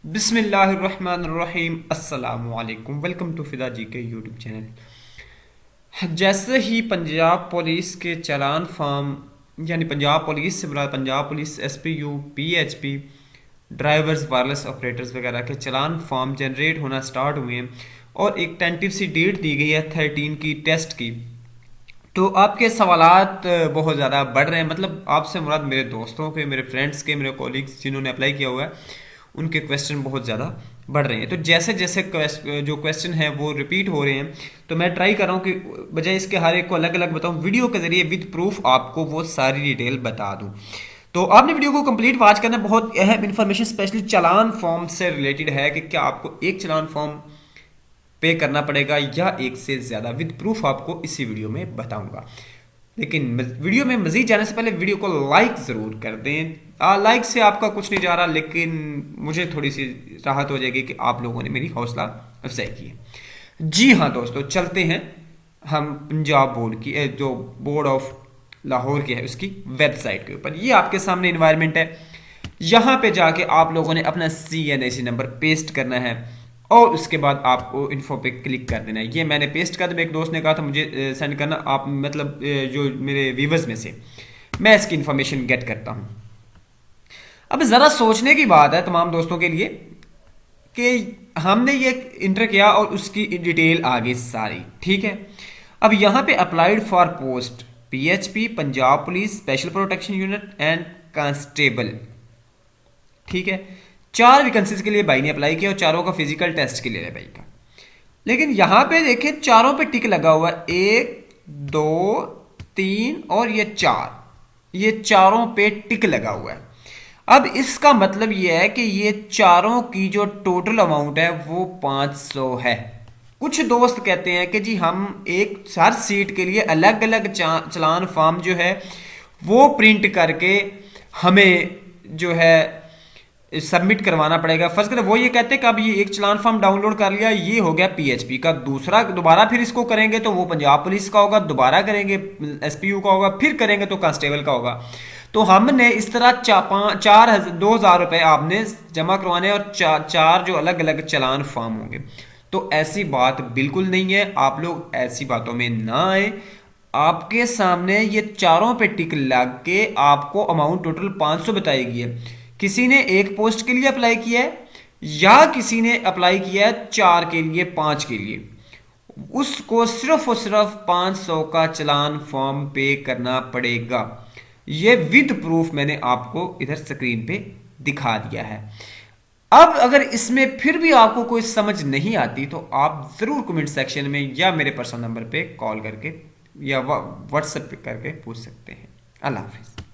बिस्मिल्लाहिर्रहमानिर्रहीम अस्सलामुअलैकुम। Welcome to फिदा जी के यूट्यूब चैनल। जैसे ही पंजाब पुलिस के चालान फॉर्म यानी पंजाब पुलिस से मुराद Punjab police SPU PHP drivers wireless operators वगैरह के चालान फॉर्म जनरेट होना स्टार्ट हुए हैं और एक टेंटिव सी डेट दी गई है 13 की टेस्ट की, तो आपके सवालात बहुत ज़्यादा बढ़ रहे हैं। मतलब आपसे मुराद मेरे दोस्तों के, मेरे फ्रेंड्स के, मेरे कॉलीग्स जिन्होंने अप्लाई किया हुआ है उनके क्वेश्चन बहुत ज़्यादा बढ़ रहे हैं। तो जैसे जैसे जो क्वेश्चन है वो रिपीट हो रहे हैं, तो मैं ट्राई कर रहा हूँ कि बजाय इसके हर एक को अलग अलग बताऊँ, वीडियो के जरिए विद प्रूफ आपको वो सारी डिटेल बता दूँ। तो आपने वीडियो को कंप्लीट वॉच करना। बहुत अहम इन्फॉर्मेशन स्पेशली चालान फॉर्म से रिलेटेड है कि क्या आपको एक चालान फॉर्म पे करना पड़ेगा या एक से ज़्यादा, विद प्रूफ आपको इसी वीडियो में बताऊंगा। लेकिन वीडियो में मजीद जाने से पहले वीडियो को लाइक ज़रूर कर दें। लाइक से आपका कुछ नहीं जा रहा, लेकिन मुझे थोड़ी सी राहत हो जाएगी कि आप लोगों ने मेरी हौसला अफजाई की है। जी हाँ दोस्तों, चलते हैं हम पंजाब बोर्ड की जो बोर्ड ऑफ लाहौर की है उसकी वेबसाइट के ऊपर। ये आपके सामने इन्वायरमेंट है। यहाँ पे जाके आप लोगों ने अपना CNAC नंबर पेस्ट करना है और उसके बाद आपको इन्फो पे क्लिक कर देना है। ये मैंने पेस्ट कर दिया। एक दोस्त ने कहा था मुझे सेंड करना, आप मतलब जो मेरे व्यूवर्स में से मैं इसकी इन्फॉर्मेशन गेट करता हूँ। अब ज़रा सोचने की बात है तमाम दोस्तों के लिए कि हमने ये इंटर किया और उसकी डिटेल आ गई सारी, ठीक है। अब यहाँ पे applied for post PHP Punjab police special protection unit and constable, ठीक है। 4 वैकेंसीज के लिए भाई ने अप्लाई किया और चारों का फिजिकल टेस्ट के लिए भाई का। लेकिन यहां पे देखिए चारों पे टिक लगा हुआ है, 1 2 3 और ये 4, ये चारों पे टिक लगा हुआ है। अब इसका मतलब ये है कि ये चारों की जो टोटल अमाउंट है वो 500 है। कुछ दोस्त कहते हैं कि जी हम एक हर सीट के लिए अलग अलग चालान फॉर्म जो है वो प्रिंट करके हमें जो है सबमिट करवाना पड़ेगा। फर्स्ट करें वो ये कहते हैं कि अब ये एक चालान फॉर्म डाउनलोड कर लिया, ये हो गया PHP का, दूसरा दोबारा फिर इसको करेंगे तो वो पंजाब पुलिस का होगा, दोबारा करेंगे SPU का होगा, फिर करेंगे तो कांस्टेबल का होगा। तो हमने इस तरह 2,000 रुपए आपने जमा करवाने और चार जो अलग अलग चालान फॉर्म होंगे। तो ऐसी बात बिल्कुल नहीं है, आप लोग ऐसी बातों में ना आए। आपके सामने ये चारों पे टिक लग के आपको अमाउंट टोटल 500 बताई गई है। किसी ने एक पोस्ट के लिए अप्लाई किया है या किसी ने अप्लाई किया है 4 के लिए, 5 के लिए, उसको सिर्फ और सिर्फ 500 का चालान फॉर्म पे करना पड़ेगा। ये विद प्रूफ मैंने आपको इधर स्क्रीन पे दिखा दिया है। अब अगर इसमें फिर भी आपको कोई समझ नहीं आती तो आप जरूर कमेंट सेक्शन में या मेरे पर्सनल नंबर पे कॉल करके या व्हाट्सएप पे करके पूछ सकते हैं। अल्लाह हाफिज।